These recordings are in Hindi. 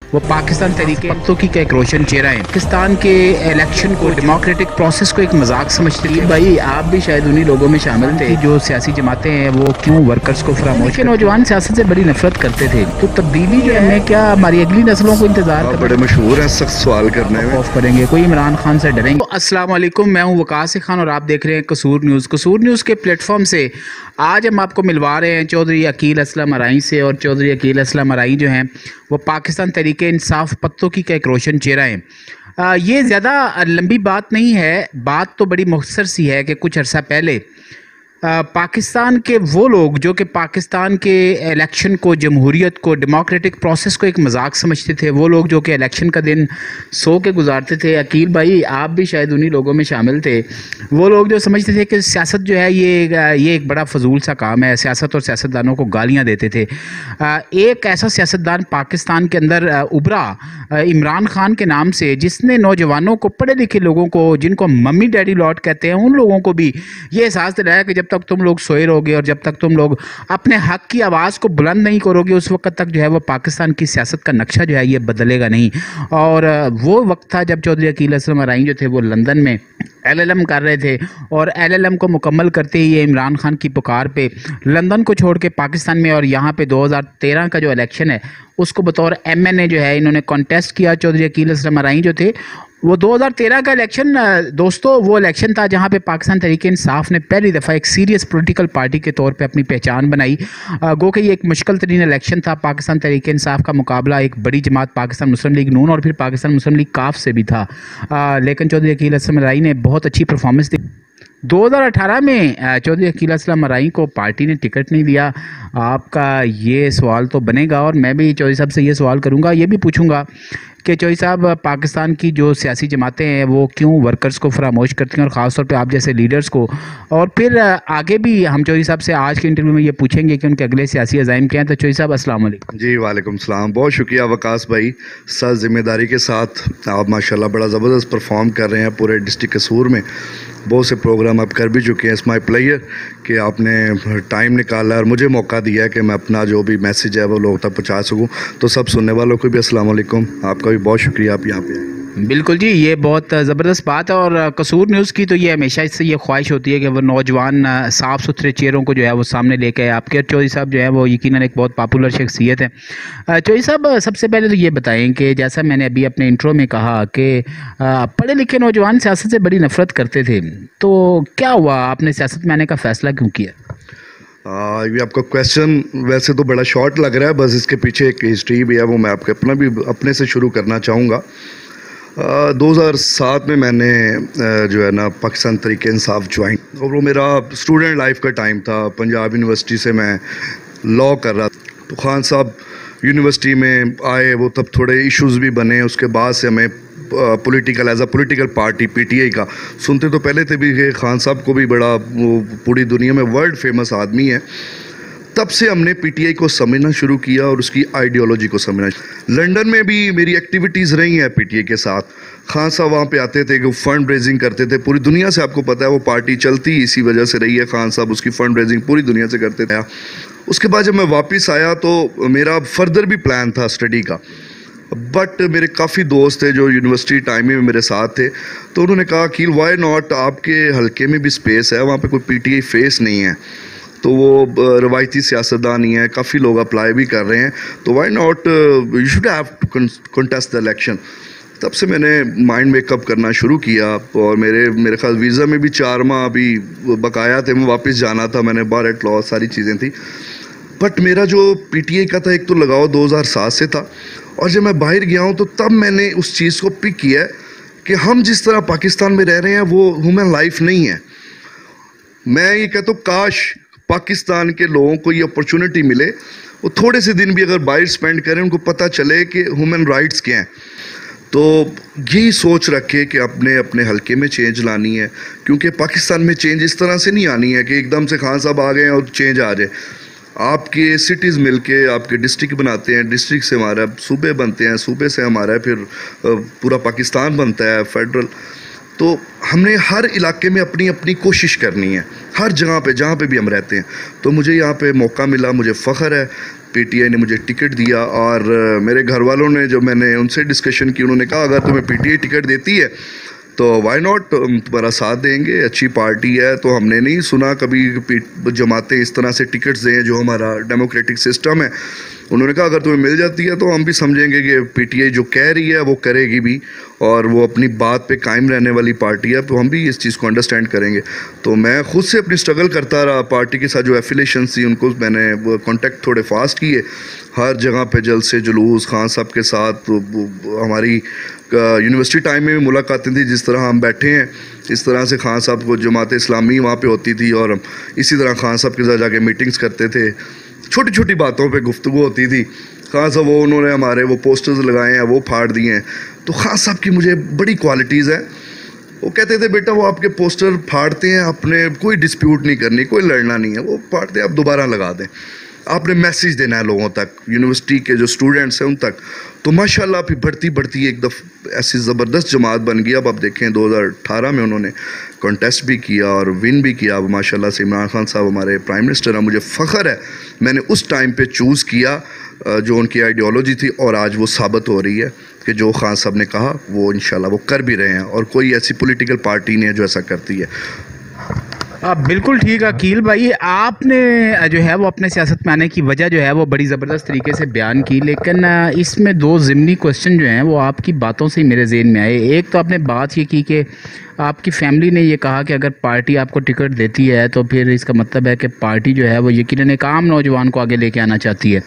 वो पाकिस्तान तरीके पत्तों की एक रोशन चेहरा है। पाकिस्तान के इलेक्शन को, डेमोक्रेटिक प्रोसेस को एक मजाक समझते थे। भाई आप भी शायद उन्हीं लोगों में शामिल थे जो सियासी जमातें हैं वो क्यों वर्कर्स को फरामोश के नौजवान सियासत से बड़ी नफरत करते थे। तो तब्दीली जो है क्या हमारी अगली नस्लों को इंतजार बड़े मशहूर हैं सख्त सवाल करने में। ऑफ करेंगे, कोई इमरान खान से डरेंगे? तो अस्सलाम वालेकुम, मैं हूं वकास खान और आप देख रहे हैं कसूर न्यूज़। कसूर न्यूज़ के प्लेटफॉर्म से आज हम आपको मिलवा रहे हैं चौधरी अकील असलम अराई से। और चौधरी अकील असलम अराई जो हैं वो पाकिस्तान तरीके इंसाफ पत्तों की एक रोशन चेहरा है। ये ज़्यादा लंबी बात नहीं है, बात तो बड़ी मुख्तसर सी है कि कुछ अर्सा पहले पाकिस्तान के वो लोग जो कि पाकिस्तान के इलेक्शन को, जमहूरियत को, डेमोक्रेटिक प्रोसेस को एक मजाक समझते थे, वो लोग जो कि इलेक्शन का दिन सो के गुजारते थे। अकील भाई आप भी शायद उन्हीं लोगों में शामिल थे। वो लोग जो समझते थे कि सियासत जो है ये एक बड़ा फजूल सा काम है, सियासत और सियासतदानों को गालियाँ देते थे। एक ऐसा सियासतदान पाकिस्तान के अंदर उभरा इमरान खान के नाम से, जिसने नौजवानों को, पढ़े लिखे लोगों को, जिनको मम्मी डैडी लॉट कहते हैं, उन लोगों को भी ये एहसास दिलाया कि जब तक तुम लोग सोए रहोगे और जब तक तुम लोग अपने हक की आवाज़ को बुलंद नहीं करोगे उस वक्त तक जो है वो पाकिस्तान की सियासत का नक्शा जो है ये बदलेगा नहीं। और वो वक्त था जब चौधरी अकील असलम अराई जो थे वो लंदन में LLM कर रहे थे और LLM को मुकम्मल करते ही ये इमरान खान की पुकार पे लंदन को छोड़ के पाकिस्तान में और यहाँ पे 2013 का जो इलेक्शन है उसको बतौर MNA जो है इन्होंने कॉन्टेस्ट किया। चौधरी अकील असलम अराई जो थे वो 2013 का इलेक्शन दोस्तों वो इलेक्शन था जहाँ पे पाकिस्तान तरीके इंसाफ ने पहली दफ़ा एक सीरियस पॉलिटिकल पार्टी के तौर पे अपनी पहचान बनाई। गो कि ये एक मुश्किल तरीन इलेक्शन था। पाकिस्तान तरीके इंसाफ का मुकाबला एक बड़ी जमात पाकिस्तान मुस्लिम लीग नून और फिर पाकिस्तान मुस्लिम लीग काफ से भी था, लेकिन चौधरी अकील असलम अराई ने बहुत अच्छी परफॉर्मेंस दी। 2018 में चौधरी अकील असलम अराई को पार्टी ने टिकट नहीं दिया। आपका ये सवाल तो बनेगा और मैं भी चौधरी साहब से ये सवाल करूंगा, ये भी पूछूंगा कि चौधरी साहब पाकिस्तान की जो सियासी जमातें हैं वो क्यों वर्कर्स को फरामोश करती हैं और ख़ास तौर पे आप जैसे लीडर्स को। और फिर आगे भी हम चौधरी साहब से आज के इंटरव्यू में ये पूछेंगे कि उनके अगले सियासी अज़ाइम क्या हैं। तो चौधरी साहब अस्सलाम वालेकुम। जी वालेकुम सलाम, बहुत शुक्रिया वकास भाई। सर जिम्मेदारी के साथ आप माशाल्लाह बड़ा ज़बरदस्त परफॉर्म कर रहे हैं पूरे डिस्ट्रिक्ट कसूर में। बहुत से प्रोग्राम आप कर भी चुके हैं। इट्स माई प्लेयर कि आपने टाइम निकाला और मुझे मौका दिया है कि मैं अपना जो भी मैसेज है वो लोगों तक पहुँचा सकूँ। तो सब सुनने वालों को भी अस्सलाम वालेकुम, आपका भी बहुत शुक्रिया आप यहाँ पे आए। बिल्कुल जी, ये बहुत ज़बरदस्त बात है और कसूर न्यूज़ की तो ये हमेशा इससे ये ख्वाहिश होती है कि वो नौजवान साफ़ सुथरे चेहरों को जो है वो सामने लेके आए। आपके चौधरी साहब जो है वो यकीनन एक बहुत पॉपुलर शख्सियत है। चौधरी साहब सबसे पहले तो ये बताएं कि जैसा मैंने अभी अपने इंट्रो में कहा कि पढ़े लिखे नौजवान सियासत से बड़ी नफरत करते थे, तो क्या हुआ, आपने सियासत में आने का फ़ैसला क्यों किया? ये आपका क्वेश्चन वैसे तो बड़ा शॉर्ट लग रहा है, बस इसके पीछे एक हिस्ट्री भी है, वो मैं आपके अपने से शुरू करना चाहूँगा। 2007 में मैंने जो है ना पाकिस्तान तरीके इंसाफ ज्वाइन, और वो मेरा स्टूडेंट लाइफ का टाइम था। पंजाब यूनिवर्सिटी से मैं लॉ कर रहा था, तो खान साहब यूनिवर्सिटी में आए, वो तब थोड़े इश्यूज़ भी बने। उसके बाद से हमें political as a political party PTI का सुनते तो पहले थे भी कि खान साहब को भी बड़ा वो पूरी दुनिया में वर्ल्ड फेमस आदमी है। तब से हमने PTI को समझना शुरू किया और उसकी आइडियोलॉजी को समझना। लंदन में भी मेरी एक्टिविटीज़ रही हैं PTI के साथ। खान साहब वहाँ पे आते थे कि फंड रेजिंग करते थे पूरी दुनिया से, आपको पता है वो पार्टी चलती इसी वजह से रही है। खान साहब उसकी फ़ंड रेजिंग पूरी दुनिया से करते थे। उसके बाद जब मैं वापस आया तो मेरा फर्दर भी प्लान था स्टडी का, बट मेरे काफ़ी दोस्त थे जो यूनिवर्सिटी टाइम में मेरे साथ थे, तो उन्होंने कहा कि वाई नॉट, आपके हल्के में भी स्पेस है, वहाँ पे कोई PTI फेस नहीं है, तो वो रवायती सियासतदान ही है, काफ़ी लोग अप्लाई भी कर रहे हैं, तो why not you should have to contest the election. तब से मैंने माइंड मेकअप करना शुरू किया और मेरे ख्याल वीज़ा में भी 4 माह अभी बकाया थे, मैं वापस जाना था, मैंने बार एट लॉ सारी चीज़ें थी। बट मेरा जो PTI का था एक तो लगाओ 2007 से था, और जब मैं बाहर गया हूँ तो तब मैंने उस चीज़ को पिक किया कि हम जिस तरह पाकिस्तान में रह रहे हैं वो ह्यूमन लाइफ नहीं है। मैं ये कहता हूँ काश पाकिस्तान के लोगों को ये अपॉर्चुनिटी मिले, वो थोड़े से दिन भी अगर बाहर स्पेंड करें, उनको पता चले कि ह्यूमन राइट्स क्या हैं। तो यही सोच रखे कि अपने अपने हल्के में चेंज लानी है, क्योंकि पाकिस्तान में चेंज इस तरह से नहीं आनी है कि एकदम से खान साहब आ गए और चेंज आ जाए। आपके सिटीज़ मिलके आपके डिस्ट्रिक्ट बनाते हैं, डिस्ट्रिक्ट से हमारा सूबे बनते हैं, सूबे से हमारा फिर पूरा पाकिस्तान बनता है फेडरल। तो हमने हर इलाके में अपनी अपनी कोशिश करनी है, हर जगह पे जहाँ पे भी हम रहते हैं। तो मुझे यहाँ पे मौका मिला, मुझे फ़ख्र है पीटीआई ने मुझे टिकट दिया और मेरे घर वालों ने, जब मैंने उनसे डिस्कशन की, उन्होंने कहा अगर तुम्हें पीटीआई टिकट देती है तो वाई नॉट, तुम्हारा साथ देंगे, अच्छी पार्टी है। तो हमने नहीं सुना कभी जमातें इस तरह से टिकट्स दें, जो हमारा डेमोक्रेटिक सिस्टम है। उन्होंने कहा अगर तुम्हें मिल जाती है तो हम भी समझेंगे कि पीटीआई जो कह रही है वो करेगी भी, और वो अपनी बात पे कायम रहने वाली पार्टी है, तो हम भी इस चीज़ को अंडरस्टैंड करेंगे। तो मैं खुद से अपनी स्ट्रगल करता रहा, पार्टी के साथ जो एफिलेशन थी उनको मैंने कॉन्टेक्ट थोड़े फास्ट किए, हर जगह पे जलसे जुलूस, खान साहब के साथ हमारी यूनिवर्सिटी टाइम में भी मुलाकातें थी, जिस तरह हम बैठे हैं इस तरह से खान साहब को जमात इस्लामी वहाँ पे होती थी, और इसी तरह खान साहब के साथ जाके मीटिंग्स करते थे, छोटी छोटी बातों पे गुफ्तगू होती थी। खान साहब वो उन्होंने हमारे वो पोस्टर्स लगाए हैं, वो फाड़ दिए हैं। तो खान साहब की मुझे बड़ी क्वालिटीज़ है। वो कहते थे बेटा वो आपके पोस्टर फाड़ते हैं, आपने कोई डिस्प्यूट नहीं करनी, कोई लड़ना नहीं है, वो फाड़ते हैं आप दोबारा लगा दें, आपने मैसेज देना है लोगों तक, यूनिवर्सिटी के जो स्टूडेंट्स हैं उन तक। तो माशाल्लाह फिर बढ़ती बढ़ती एक दफ़ा ऐसी ज़बरदस्त जमात बन गई। अब आप देखें 2018 में उन्होंने कॉन्टेस्ट भी किया और विन भी किया। अब माशाल्लाह से इमरान खान साहब हमारे प्राइम मिनिस्टर हैं। मुझे फ़ख्र है मैंने उस टाइम पे चूज़ किया जो उनकी आइडियोलॉजी थी, और आज वो साबित हो रही है कि जो खान साहब ने कहा वो इंशाल्लाह वो कर भी रहे हैं, और कोई ऐसी पॉलिटिकल पार्टी नहीं है जो ऐसा करती है। बिल्कुल ठीक है अकील भाई, आपने जो है वो अपने सियासत में आने की वजह जो है वो बड़ी ज़बरदस्त तरीके से बयान की, लेकिन इसमें दो ज़िमनी क्वेश्चन जो हैं वो आपकी बातों से ही मेरे ज़हन में आए। एक तो आपने बात ये की कि आपकी फैमिली ने ये कहा कि अगर पार्टी आपको टिकट देती है तो फिर इसका मतलब है कि पार्टी जो है वो यकीनन एक आम नौजवान को आगे लेके आना चाहती है।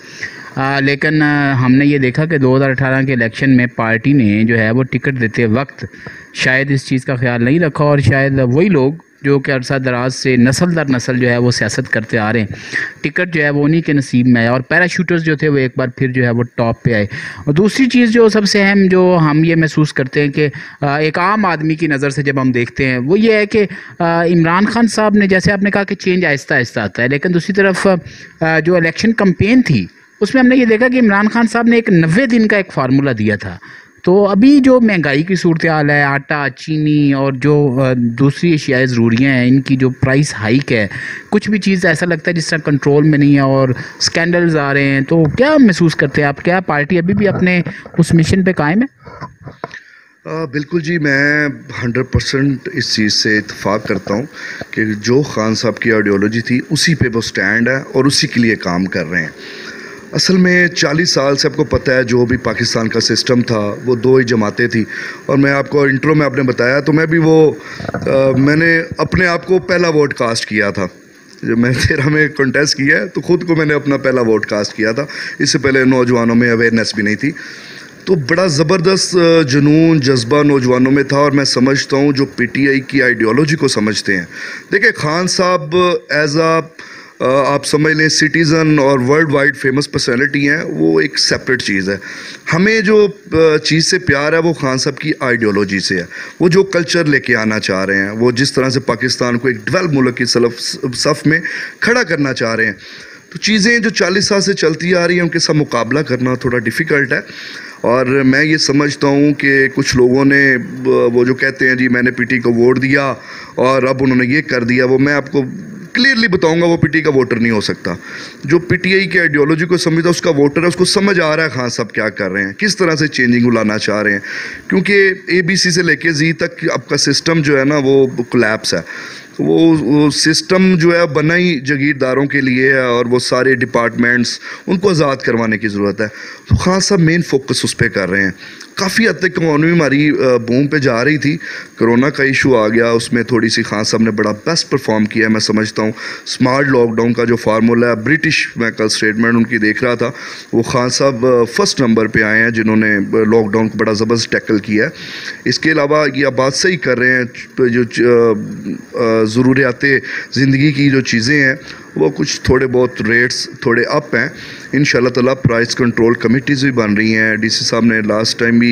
लेकिन हमने ये देखा कि 2018 के इलेक्शन में पार्टी ने जो है वो टिकट देते वक्त शायद इस चीज़ का ख्याल नहीं रखा, और शायद वही लोग जो कि अरसा दराज से नस्ल दर नस्ल जो है वो सियासत करते आ रहे हैं, टिकट जो है वो उन्हीं के नसीब में आया, और पैराशूटर्स जो थे वो एक बार फिर जो है वो टॉप पे आए। और दूसरी चीज़ जो सबसे अहम जो हम ये महसूस करते हैं कि एक आम आदमी की नज़र से जब हम देखते हैं वो ये है कि इमरान खान साहब ने, जैसे आपने कहा कि चेंज आहिस्ता आहिस्ता आता है, लेकिन दूसरी तरफ जो इलेक्शन कैंपेन थी उसमें हमने ये देखा कि इमरान खान साहब ने एक 90 दिन का एक फार्मूला दिया था। तो अभी जो महंगाई की सूरत हाल है, आटा, चीनी और जो दूसरी एशियाई ज़रूरियाँ हैं, इनकी जो प्राइस हाइक है, कुछ भी चीज़ ऐसा लगता है जिस तरह कंट्रोल में नहीं है और स्कैंडल्स आ रहे हैं, तो क्या महसूस करते हैं आप? क्या पार्टी अभी भी अपने उस मिशन पे कायम है? बिल्कुल जी, मैं 100% इस चीज़ से इत्तेफाक करता हूँ कि जो खान साहब की आइडियोलॉजी थी उसी पे वो स्टैंड है और उसी के लिए काम कर रहे हैं। असल में 40 साल से आपको पता है जो भी पाकिस्तान का सिस्टम था वो दो ही जमातें थी, और मैं आपको इंट्रो में आपने बताया तो मैं भी मैंने अपने आप को पहला वोट कास्ट किया था। जब मैंने 13 में कॉन्टेस्ट किया है तो ख़ुद को मैंने अपना पहला वोट कास्ट किया था। इससे पहले नौजवानों में अवेयरनेस भी नहीं थी, तो बड़ा ज़बरदस्त जुनून जज्बा नौजवानों में था। और मैं समझता हूँ जो पीटीआई की आइडियोलॉजी को समझते हैं, देखिए खान साहब एज आप समझ लें सिटीज़न और वर्ल्ड वाइड फेमस पर्सनैलिटी हैं, वो एक सेपरेट चीज़ है। हमें जो चीज़ से प्यार है वो खान साहब की आइडियोलॉजी से है। वो जो कल्चर लेके आना चाह रहे हैं, वो जिस तरह से पाकिस्तान को एक डेवलप मुल्क की सफ़ में खड़ा करना चाह रहे हैं, तो चीज़ें जो 40 साल से चलती आ रही हैं उनके साथ मुकाबला करना थोड़ा डिफ़िकल्ट है। और मैं ये समझता हूँ कि कुछ लोगों ने वो जो कहते हैं जी मैंने पीटी को वोट दिया और अब उन्होंने ये कर दिया, वो मैं आपको क्लियरली बताऊंगा वो पीटी का वोटर नहीं हो सकता। जो पीटीआई की आइडियोलॉजी को समझता है उसका वोटर है, उसको समझ आ रहा है खान साहब क्या कर रहे हैं, किस तरह से चेंजिंग लाना चाह रहे हैं, क्योंकि ABC से लेके Z तक आपका सिस्टम जो है ना वो कोलैप्स है। वो सिस्टम जो है बना ही जागीरदारों के लिए है और वो सारे डिपार्टमेंट्स उनको आज़ाद करवाने की ज़रूरत है। तो खान साहब मेन फोकस उस पर कर रहे हैं। काफ़ी हद तक इकॉनमी हमारी बूम पे जा रही थी, कोरोना का इशू आ गया, उसमें थोड़ी सी खान साहब ने बड़ा बेस्ट परफॉर्म किया है। मैं समझता हूँ स्मार्ट लॉकडाउन का जो फार्मूला है ब्रिटिश, मैं कल स्टेटमेंट उनकी देख रहा था, वो खान साहब फर्स्ट नंबर पे आए हैं जिन्होंने लॉकडाउन को बड़ा ज़बरदस्त टैकल किया है। इसके अलावा ये बात सही कर रहे हैं, जो ज़रूरियात ज़िंदगी की जो चीज़ें हैं वो कुछ थोड़े बहुत रेट्स थोड़े अप हैं। इंशाल्लाह ताला प्राइस कंट्रोल कमिटीज़ भी बन रही हैं। DC साहब ने लास्ट टाइम भी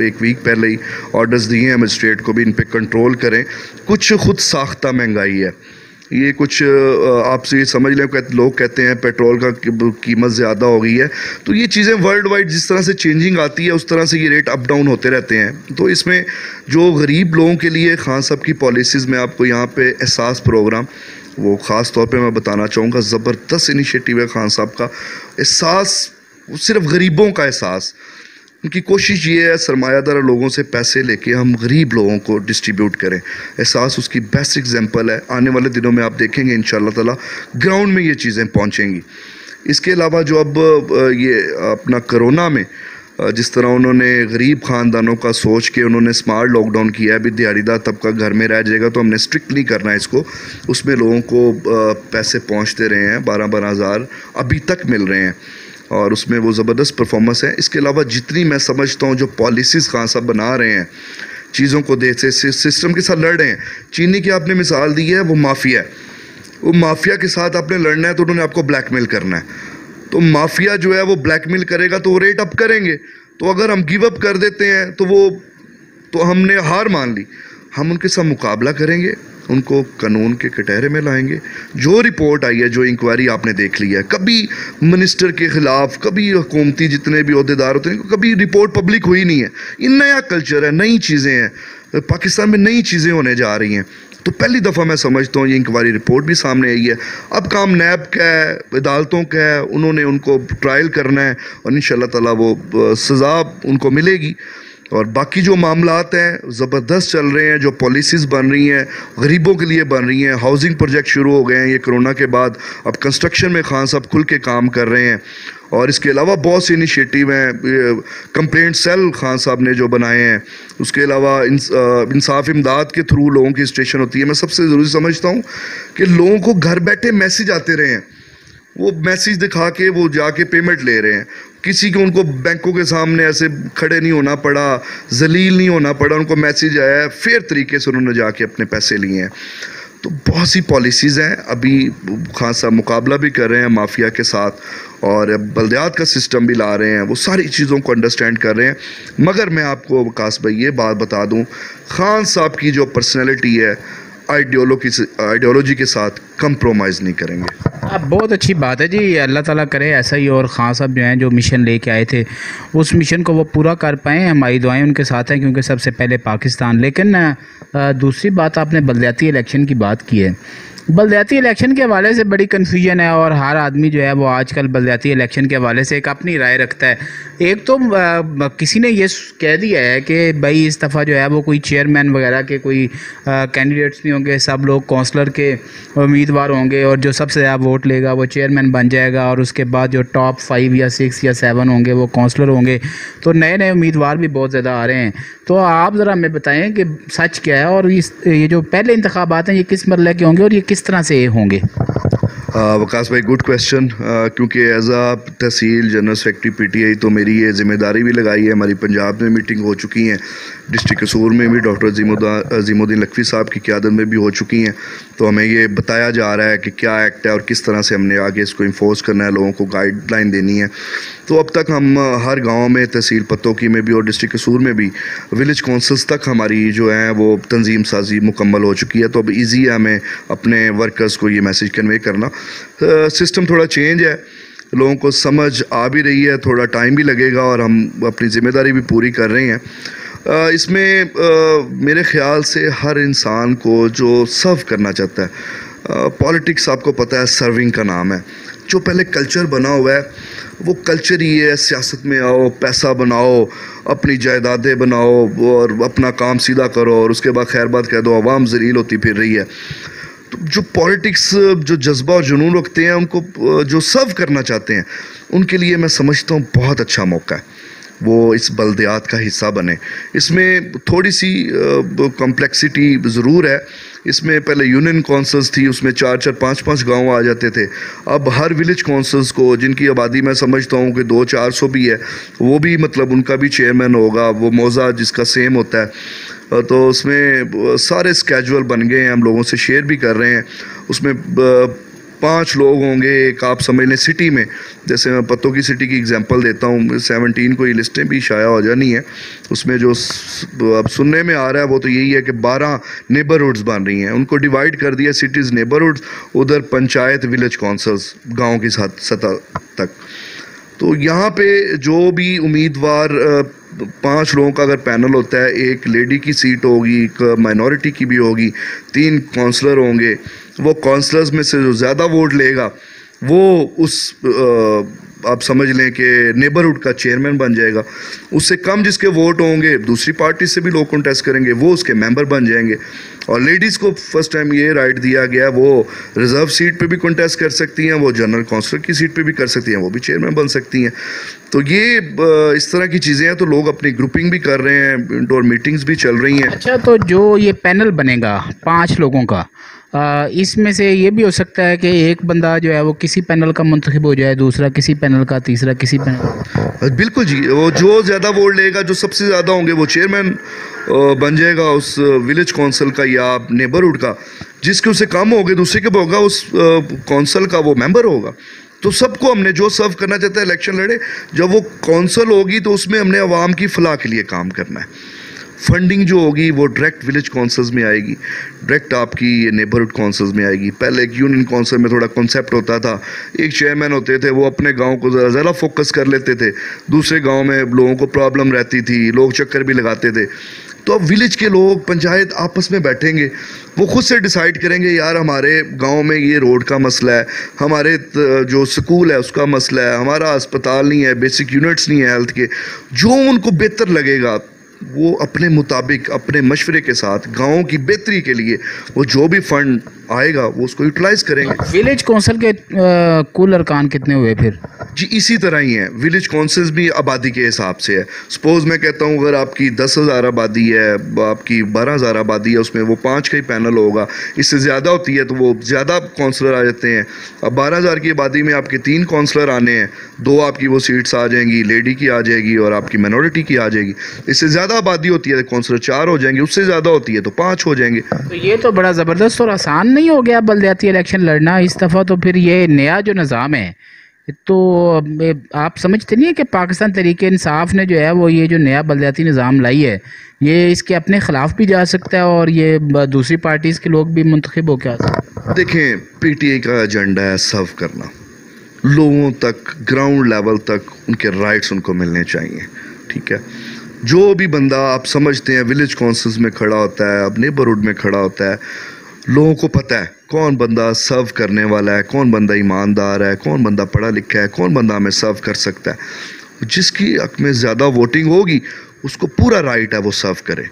एक वीक पहले ही ऑर्डर्स दिए हैं मजिस्ट्रेट को भी इन पे कंट्रोल करें। कुछ खुद साख्ता महंगाई है, ये कुछ आपसे ये समझ लें, लोग कहते हैं पेट्रोल का कीमत ज़्यादा हो गई है, तो ये चीज़ें वर्ल्ड वाइड जिस तरह से चेंजिंग आती है उस तरह से ये रेट अप डाउन होते रहते हैं। तो इसमें जो गरीब लोगों के लिए खान साहब की पॉलिसीज़ में आपको यहाँ पे एहसास प्रोग्राम वो ख़ास तौर पे मैं बताना चाहूँगा, ज़बरदस्त इनिशिएटिव है खान साहब का। एहसास सिर्फ गरीबों का एहसास, उनकी कोशिश ये है सरमायादार लोगों से पैसे लेके हम गरीब लोगों को डिस्ट्रीब्यूट करें। एहसास उसकी बेस्ट एग्जांपल है। आने वाले दिनों में आप देखेंगे इंशाल्लाह ताला ग्राउंड में ये चीज़ें पहुंचेंगी। इसके अलावा जो अब ये अपना कोरोना में जिस तरह उन्होंने गरीब ख़ानदानों का सोच के उन्होंने स्मार्ट लॉकडाउन किया है, अभी दिहाड़ीदार तबका घर में रह जाएगा तो हमने स्ट्रिक्ट नहीं करना है इसको। उसमें लोगों को पैसे पहुँचते रहे हैं, 12-12 हज़ार अभी तक मिल रहे हैं और उसमें वो ज़बरदस्त परफॉर्मेंस है। इसके अलावा जितनी मैं समझता हूँ जो पॉलिसीज़ खान साहब बना रहे हैं, चीज़ों को देख से सिस्टम के साथ लड़ रहे हैं। चीनी की आपने मिसाल दी है, वो माफिया है, वो माफिया के साथ आपने लड़ना है तो उन्होंने आपको ब्लैकमेल करना है। तो माफिया जो है वो ब्लैकमेल करेगा तो वो रेट अप करेंगे। तो अगर हम गिव अप कर देते हैं तो हमने हार मान ली। हम उनके साथ मुकाबला करेंगे, उनको कानून के कटहरे में लाएंगे। जो रिपोर्ट आई है, जो इंक्वायरी आपने देख ली है, कभी मिनिस्टर के ख़िलाफ़, कभी हुकूमती जितने भी अहदेदार होते हैं, कभी रिपोर्ट पब्लिक हुई नहीं है। ये नया कल्चर है, नई चीज़ें हैं, पाकिस्तान में नई चीज़ें होने जा रही हैं। तो पहली दफ़ा मैं समझता हूँ ये इंक्वायरी रिपोर्ट भी सामने आई है। अब काम नैब का है, अदालतों का है, उन्होंने उनको ट्रायल करना है और इंशाल्लाह ताला वो सज़ा उनको मिलेगी। और बाकी जो मामलात हैं ज़बरदस्त चल रहे हैं, जो पॉलिसीज़ बन रही हैं गरीबों के लिए बन रही हैं। हाउसिंग प्रोजेक्ट शुरू हो गए हैं ये कोरोना के बाद, अब कंस्ट्रक्शन में खान साहब खुल के काम कर रहे हैं। और इसके अलावा बहुत सी इनिशिएटिव हैं, कंप्लेंट सेल खान साहब ने जो बनाए हैं। उसके अलावा इंसाफ इमदाद के थ्रू लोगों की रजिस्ट्रेशन होती है। मैं सबसे ज़रूरी समझता हूँ कि लोगों को घर बैठे मैसेज आते रहे हैं, वो मैसेज दिखा के वो जाके पेमेंट ले रहे हैं। किसी को उनको बैंकों के सामने ऐसे खड़े नहीं होना पड़ा, जलील नहीं होना पड़ा, उनको मैसेज आया है, फेयर तरीके से उन्होंने जाके अपने पैसे लिए हैं। तो बहुत सी पॉलिसीज़ हैं। अभी खान साहब मुकाबला भी कर रहे हैं माफिया के साथ और बल्दियात का सिस्टम भी ला रहे हैं, वो सारी चीज़ों को अंडरस्टैंड कर रहे हैं। मगर मैं आपको वकास भाई ये बात बता दूं, खान साहब की जो पर्सनैलिटी है आइडियोलॉजी के साथ कंप्रोमाइज़ नहीं करेंगे। अब बहुत अच्छी बात है जी, अल्लाह ताला करे ऐसा ही। और खान साहब जो हैं जो मिशन लेके आए थे उस मिशन को वो पूरा कर पाएँ, हमारी दुआएं उनके साथ हैं, क्योंकि सबसे पहले पाकिस्तान। लेकिन दूसरी बात, आपने बलदियाती इलेक्शन की बात की है। बलदियाती इलेक्शन के हवाले से बड़ी कन्फ्यूजन है और हर आदमी जो है वो आजकल बलदियाती इलेक्शन के हवाले से एक अपनी राय रखता है। एक तो किसी ने ये कह दिया है कि भाई इस दफ़ा जो है वो कोई चेयरमैन वगैरह के कोई कैंडिडेट्स नहीं होंगे, सब लोग कौंसलर के उम्मीदवार होंगे और जो सबसे ज़्यादा वोट लेगा वो चेयरमैन बन जाएगा और उसके बाद जो टॉप 5 या 6 या 7 होंगे वो कौंसलर होंगे। तो नए नए उम्मीदवार भी बहुत ज़्यादा आ रहे हैं। तो आप ज़रा हमें बताएँ कि सच क्या है और ये जो पहले इंतखाबात हैं ये किस मरले के होंगे और ये किस तरह से होंगे? वकास भाई गुड क्वेश्चन, क्योंकि एज आ तहसील जनरल सेक्रेटरी पीटीआई तो मेरी ये जिम्मेदारी भी लगाई है। हमारी पंजाब में मीटिंग हो चुकी हैं, डिस्ट्रिक्ट कसूर में भी डॉक्टर अजीमुद्दीन लखवी साहब की क़यादत में भी हो चुकी हैं। तो हमें ये बताया जा रहा है कि क्या एक्ट है और किस तरह से हमने आगे इसको इन्फोर्स करना है, लोगों को गाइडलाइन देनी है। तो अब तक हम हर गांव में, तहसील पत्तोकी में भी और डिस्ट्रिक्ट कसूर में भी विलेज काउंसिल्स तक हमारी जो है वो तंजीम साजी मुकम्मल हो चुकी है। तो अब ईजी है हमें अपने वर्कर्स को ये मैसेज कन्वे करना। सिस्टम थोड़ा चेंज है, लोगों को समझ आ भी रही है, थोड़ा टाइम भी लगेगा और हम अपनी ज़िम्मेदारी भी पूरी कर रहे हैं। इसमें मेरे ख़्याल से हर इंसान को जो सर्व करना चाहता है, पॉलिटिक्स आपको पता है सर्विंग का नाम है। जो पहले कल्चर बना हुआ है वो कल्चर ही है, सियासत में आओ, पैसा बनाओ, अपनी जायदादें बनाओ और अपना काम सीधा करो और उसके बाद खैर बात कह दो, आवाम ज़लील होती फिर रही है। तो जो पॉलिटिक्स जो जज्बा और जुनून रखते हैं, उनको जो सर्व करना चाहते हैं, उनके लिए मैं समझता हूँ बहुत अच्छा मौका है वो इस बल्दियात का हिस्सा बने। इसमें थोड़ी सी कॉम्प्लेक्सिटी ज़रूर है। इसमें पहले यूनियन काउंसिल्स थी, उसमें 4-4, 5-5 गांव आ जाते थे। अब हर विलेज काउंसिल्स को, जिनकी आबादी मैं समझता हूँ कि 200-400 भी है, वो भी मतलब उनका भी चेयरमैन होगा, वो मौज़ा जिसका सेम होता है। तो उसमें सारे स्केजुअल बन गए हैं, हम लोगों से शेयर भी कर रहे हैं। उसमें 5 लोग होंगे। एक आप समझ लें सिटी में, जैसे मैं पत्तों की सिटी की एग्जांपल देता हूँ, 17 को ये लिस्टें भी शाया हो जानी है। उसमें जो अब सुनने में आ रहा है वो तो यही है कि 12 नेबरहुड्स बन रही हैं, उनको डिवाइड कर दिया सिटीज़ नेबरहुड्स, उधर पंचायत विलेज काउंसिल्स गाँव की सतह तक। तो यहाँ पे जो भी उम्मीदवार 5 लोगों का अगर पैनल होता है, एक लेडी की सीट होगी, एक माइनॉरिटी की भी होगी, 3 काउंसलर होंगे वो काउंसलर्स में से जो ज़्यादा वोट लेगा वो उस आप समझ लें कि नेबरहुड का चेयरमैन बन जाएगा। उससे कम जिसके वोट होंगे दूसरी पार्टी से भी लोग कंटेस्ट करेंगे, वो उसके मेंबर बन जाएंगे। और लेडीज़ को फर्स्ट टाइम ये राइट दिया गया, वो रिज़र्व सीट पे भी कंटेस्ट कर सकती हैं, वो जनरल काउंसलर की सीट पे भी कर सकती हैं, वो भी चेयरमैन बन सकती हैं। तो ये इस तरह की चीज़ें हैं। तो लोग अपनी ग्रुपिंग भी कर रहे हैं, इंडोर मीटिंग्स भी चल रही हैं। अच्छा, तो जो ये पैनल बनेगा 5 लोगों का, इसमें से ये भी हो सकता है कि एक बंदा जो है वो किसी पैनल का मुंतखब हो जाए, दूसरा किसी पैनल का, तीसरा किसी पैनल। बिल्कुल जी, वो जो ज़्यादा वोट लेगा, जो सबसे ज़्यादा होंगे, वो चेयरमैन बन जाएगा उस विलेज काउंसिल का या नेबरहुड का। जिसके उससे कम होंगे दूसरे के होगा, उस काउंसिल का वो मेंबर होगा। तो सबको हमने जो सर्व करना चाहता है इलेक्शन लड़े। जब वो काउंसिल होगी तो उसमें हमने आवाम की फलाह के लिए काम करना है। फंडिंग जो होगी वो डायरेक्ट विलेज काउंसिल्स में आएगी, डायरेक्ट आपकी नेबरहुड काउंसिल्स में आएगी। पहले एक यूनियन काउंसिल में थोड़ा कॉन्सेप्ट होता था, एक चेयरमैन होते थे, वो अपने गांव को ज़रा फोकस कर लेते थे, दूसरे गांव में लोगों को प्रॉब्लम रहती थी, लोग चक्कर भी लगाते थे। तो अब विलेज के लोग, पंचायत आपस में बैठेंगे, वो खुद से डिसाइड करेंगे, यार हमारे गांव में ये रोड का मसला है, हमारे जो स्कूल है उसका मसला है, हमारा अस्पताल नहीं है, बेसिक यूनिट्स नहीं है हेल्थ के। जो उनको बेहतर लगेगा वो अपने मुताबिक, अपने मशवरे के साथ गाँव की बेहतरी के लिए वो जो भी फंड आएगा वो उसको यूटिलाइज करेंगे। विलेज काउंसिल के कुल अरकान कितने हुए फिर? जी इसी तरह ही है, विलेज काउंसिल्स भी आबादी के हिसाब से है। सपोज़ मैं कहता हूँ अगर आपकी 10,000 आबादी है, आपकी 12,000 आबादी है, उसमें वो 5 का ही पैनल होगा। इससे ज़्यादा होती है तो वो ज़्यादा काउंसलर आ जाते हैं। अब 12,000 की आबादी में आपके 3 काउंसलर आने हैं, 2 आपकी वो सीट्स आ जाएंगी, लेडी की आ जाएगी और आपकी माइनॉरिटी की आ जाएगी। इससे ज़्यादा आबादी होती है तो काउंसलर 4 हो जाएंगे, उससे ज़्यादा होती है तो 5 हो जाएंगे। तो ये तो बड़ा ज़बरदस्त और आसान नहीं हो गया बलदियाती इलेक्शन लड़ना इस दफ़ा? तो फिर ये नया जो निज़ाम है, तो आप समझते नहीं है कि पाकिस्तान तहरीक इंसाफ ने जो है वो ये जो नया बलदियाती निज़ाम लाई है, ये इसके अपने ख़िलाफ़ भी जा सकता है और ये दूसरी पार्टीज़ के लोग भी मुंतखब हो क्या? देखें, पीटीआई का एजेंडा है सर्व करना, लोगों तक, ग्राउंड लेवल तक उनके राइट्स उनको मिलने चाहिए। ठीक है, जो भी बंदा आप समझते हैं विलेज काउंसिल्स में खड़ा होता है, अब नेबरहुड में खड़ा होता है, लोगों को पता है कौन बंदा सर्व करने वाला है, कौन बंदा ईमानदार है, कौन बंदा पढ़ा लिखा है, कौन बंदा हमें सर्व कर सकता है। जिसकी हक में ज़्यादा वोटिंग होगी उसको पूरा राइट है वो सर्व करे।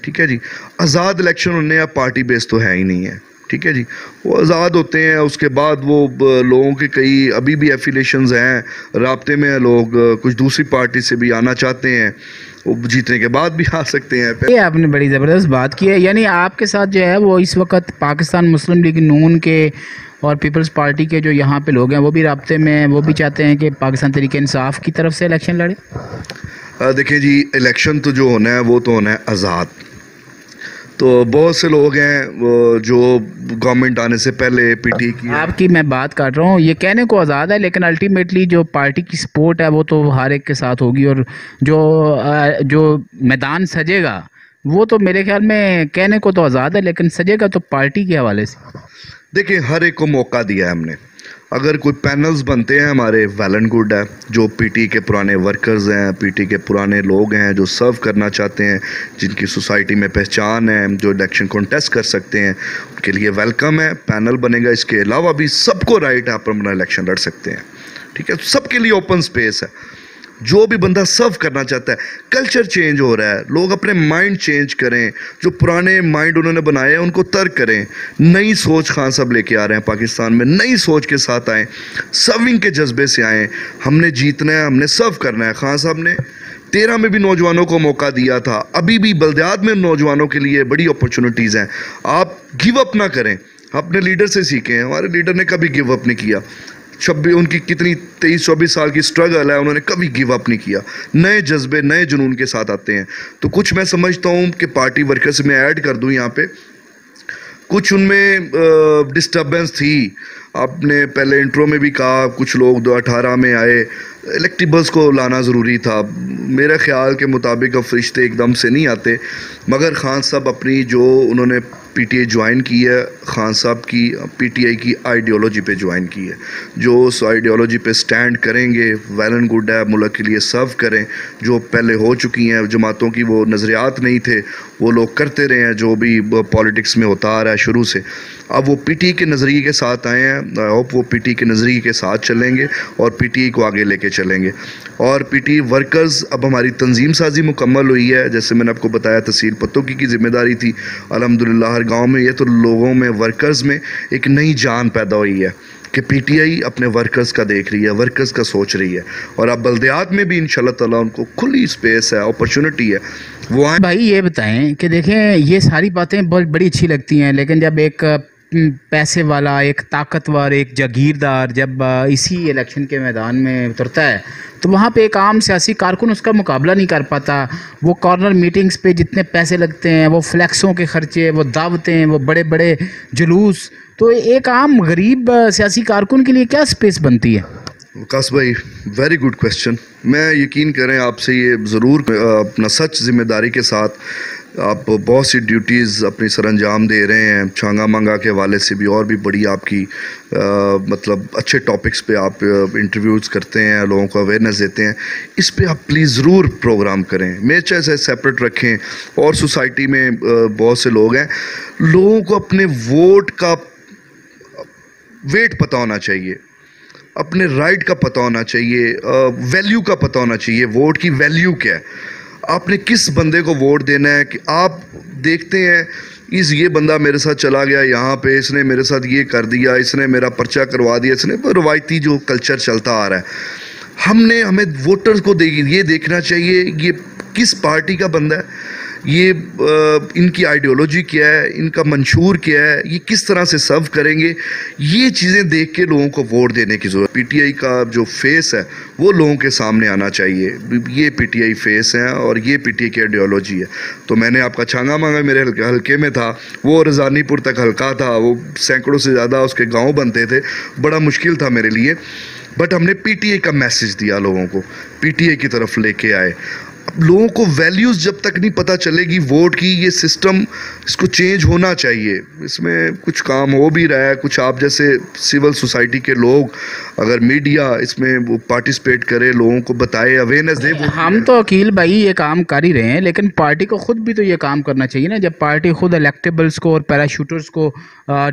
ठीक है जी, आज़ाद इलेक्शन होने या पार्टी बेस तो है ही नहीं है। ठीक है जी, वो आज़ाद होते हैं, उसके बाद वो लोगों के कई अभी भी एफिलेशंस हैं, राब्ते में लोग कुछ दूसरी पार्टी से भी आना चाहते हैं, वो जीतने के बाद भी आ सकते हैं। ये आपने बड़ी ज़बरदस्त बात की है। यानी आपके साथ जो है वो इस वक्त पाकिस्तान मुस्लिम लीग नून के और पीपल्स पार्टी के जो यहाँ पे लोग हैं वो भी राब्ते में हैं, वो भी चाहते हैं कि पाकिस्तान तहरीक इंसाफ की तरफ से इलेक्शन लड़े। देखिए जी, इलेक्शन तो जो होना है वो तो होना है आज़ाद। तो बहुत से लोग हैं जो गवर्नमेंट आने से पहले पीटी की, आपकी मैं बात कर रहा हूँ, ये कहने को आज़ाद है लेकिन अल्टीमेटली जो पार्टी की सपोर्ट है वो तो हर एक के साथ होगी और जो मैदान सजेगा वो तो मेरे ख्याल में कहने को तो आज़ाद है लेकिन सजेगा तो पार्टी के हवाले से। देखिए हर एक को मौका दिया है हमने। अगर कोई पैनल्स बनते हैं हमारे, वेल एंड गुड है। जो पीटी के पुराने वर्कर्स हैं, पीटी के पुराने लोग हैं जो सर्व करना चाहते हैं, जिनकी सोसाइटी में पहचान है, जो इलेक्शन कॉन्टेस्ट कर सकते हैं, उनके लिए वेलकम है, पैनल बनेगा। इसके अलावा भी सबको राइट है, आप अपना इलेक्शन लड़ सकते हैं। ठीक है, सबके लिए ओपन स्पेस है। जो भी बंदा सर्व करना चाहता है, कल्चर चेंज हो रहा है, लोग अपने माइंड चेंज करें, जो पुराने माइंड उन्होंने बनाए हैं उनको तर्क करें। नई सोच खान साहब लेके आ रहे हैं पाकिस्तान में, नई सोच के साथ आएँ, सर्विंग के जज्बे से आएँ। हमने जीतना है, हमने सर्व करना है। खान साहब ने 13 में भी नौजवानों को मौका दिया था, अभी भी बल्दियात में नौजवानों के लिए बड़ी अपॉर्चुनिटीज़ हैं। आप गिव अप ना करें, अपने लीडर से सीखें। हमारे लीडर ने कभी गिव अप नहीं किया। 26 उनकी कितनी 23-24 साल की स्ट्रगल है, उन्होंने कभी गिव अप नहीं किया। नए जज्बे, नए जुनून के साथ आते हैं। तो कुछ मैं समझता हूँ कि पार्टी वर्कर्स में ऐड कर दूँ यहाँ पे, कुछ उनमें डिस्टर्बेंस थी। आपने पहले इंट्रो में भी कहा कुछ लोग 2018 में आए, इलेक्टिबल्स को लाना ज़रूरी था। मेरे ख्याल के मुताबिक अब फरिश्ते एकदम से नहीं आते, मगर खान साहब अपनी जो उन्होंने पीटीआई ज्वाइन की है, खान साहब की पीटीआई की आइडियोलॉजी पे ज्वाइन की है। जो उस आइडियोलॉजी पे स्टैंड करेंगे वेल एंड गुड है, मुल्क के लिए सर्व करें। जो पहले हो चुकी हैं जमातों की वो नज़रियात नहीं थे, वो लोग करते रहे हैं जो भी पॉलिटिक्स में होता आ रहा है शुरू से। अब वो पीटीआई के नज़रिए के साथ आए हैं। आई होप वो पीटीआई के नज़रिए के साथ चलेंगे और पीटीआई को आगे लेके चलेंगे। और पीटीआई वर्कर्स, अब हमारी तंजीम साजी मुकम्मल हुई है। जैसे मैंने आपको बताया तहसील पत्तों की जिम्मेदारी थी, अल्हम्दुलिल्लाह हर गांव में ये तो लोगों में, वर्कर्स में एक नई जान पैदा हुई है कि पीटीआई अपने वर्कर्स का देख रही है, वर्कर्स का सोच रही है। और अब बल्दियात में भी इंशाल्लाह ताला उनको खुली स्पेस है, अपॉर्चुनिटी है, वो आए। भाई ये बताएं कि देखें ये सारी बातें बहुत बड़ी अच्छी लगती हैं, लेकिन जब एक पैसे वाला, एक ताकतवर, एक जागीरदार जब इसी इलेक्शन के मैदान में उतरता है तो वहाँ पे एक आम सियासी कारकुन उसका मुकाबला नहीं कर पाता। वो कॉर्नर मीटिंग्स पे जितने पैसे लगते हैं, वो फ्लैक्सों के खर्चे, वो दावतें, वो बड़े बड़े जुलूस, तो एक आम गरीब सियासी कारकुन के लिए क्या स्पेस बनती है? वकास भाई, वेरी गुड क्वेश्चन। मैं यकीन करें आपसे ये ज़रूर अपना सच ज़िम्मेदारी के साथ आप बहुत सी ड्यूटीज़ अपनी सर अंजाम दे रहे हैं। छांगा मांगा के हवाले से भी और भी बड़ी आपकी मतलब अच्छे टॉपिक्स पे आप इंटरव्यूज़ करते हैं, लोगों को अवेयरनेस देते हैं। इस पे आप प्लीज़ ज़रूर प्रोग्राम करें, मेरे से सेपरेट रखें। और सोसाइटी में बहुत से लोग हैं, लोगों को अपने वोट का वेट पता होना चाहिए, अपने राइट का पता होना चाहिए, वैल्यू का पता होना चाहिए। वोट की वैल्यू क्या है, आपने किस बंदे को वोट देना है। कि आप देखते हैं ये बंदा मेरे साथ चला गया यहाँ पे, इसने मेरे साथ ये कर दिया, इसने मेरा पर्चा करवा दिया, इसने रवायती जो कल्चर चलता आ रहा है। हमें वोटर्स को ये देखना चाहिए ये किस पार्टी का बंदा है, ये इनकी आइडियोलॉजी क्या है, इनका मंशूर क्या है, ये किस तरह से सर्व करेंगे। ये चीज़ें देख के लोगों को वोट देने की ज़रूरत। पीटीआई का जो फेस है वो लोगों के सामने आना चाहिए, ये पीटीआई फेस है और ये पीटीआई की आइडियोलॉजी है। तो मैंने आपका छांगा मांगा मेरे हल्के में था, वो रज़ानीपुर तक हल्का था, वो सैकड़ों से ज़्यादा उसके गाँव बनते थे, बड़ा मुश्किल था मेरे लिए। बट हमने पीटीआई का मैसेज दिया, लोगों को पीटीआई की तरफ लेके आए। लोगों को वैल्यूज़ जब तक नहीं पता चलेगी वोट की, ये सिस्टम इसको चेंज होना चाहिए। इसमें कुछ काम हो भी रहा है, कुछ आप जैसे सिविल सोसाइटी के लोग, अगर मीडिया इसमें वो पार्टिसिपेट करे, लोगों को बताए, अवेयरनेस दे। हम तो अकील भाई ये काम कर ही रहे हैं, लेकिन पार्टी को खुद भी तो ये काम करना चाहिए ना। जब पार्टी खुद इलेक्टेबल्स को और पैराशूटर्स को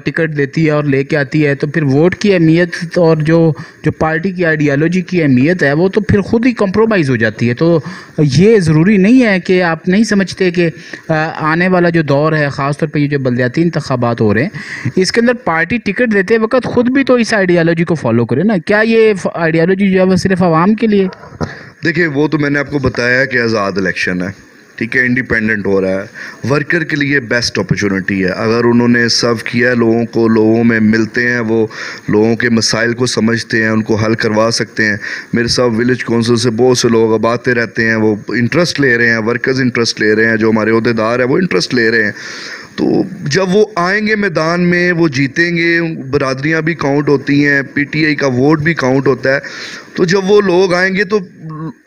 टिकट देती है और लेके आती है, तो फिर वोट की अहमियत और जो पार्टी की आइडियालॉजी की अहमियत है वो तो फिर खुद ही कम्प्रोमाइज़ हो जाती है। तो ये ज़रूरी नहीं है कि आप नहीं समझते कि आने वाला जो दौर है, ख़ासतौर पर ये जो बल्दियाती इंतखाबात हो रहे हैं, इसके अंदर पार्टी टिकट देते वक्त खुद भी तो इस आइडियालॉजी को फॉलो करे ना। क्या ये आइडियालॉजी जो है वो सिर्फ आवाम के लिए? देखिए, वो तो मैंने आपको बताया कि आज़ाद इलेक्शन है, ठीक है, इंडिपेंडेंट हो रहा है। वर्कर के लिए बेस्ट अपॉर्चुनिटी है। अगर उन्होंने सर्व किया है लोगों को, लोगों में मिलते हैं, वो लोगों के मसाइल को समझते हैं, उनको हल करवा सकते हैं। मेरे साथ विलेज काउंसिल से बहुत से लोग अब आते रहते हैं, वो इंटरेस्ट ले रहे हैं, वर्कर्स इंटरेस्ट ले रहे हैं, जो हमारे अहदेदार हैं वो इंटरेस्ट ले रहे हैं। तो जब वो आएंगे मैदान में, वो जीतेंगे, बरादरियाँ भी काउंट होती हैं, पीटीआई का वोट भी काउंट होता है। तो जब वो लोग आएंगे तो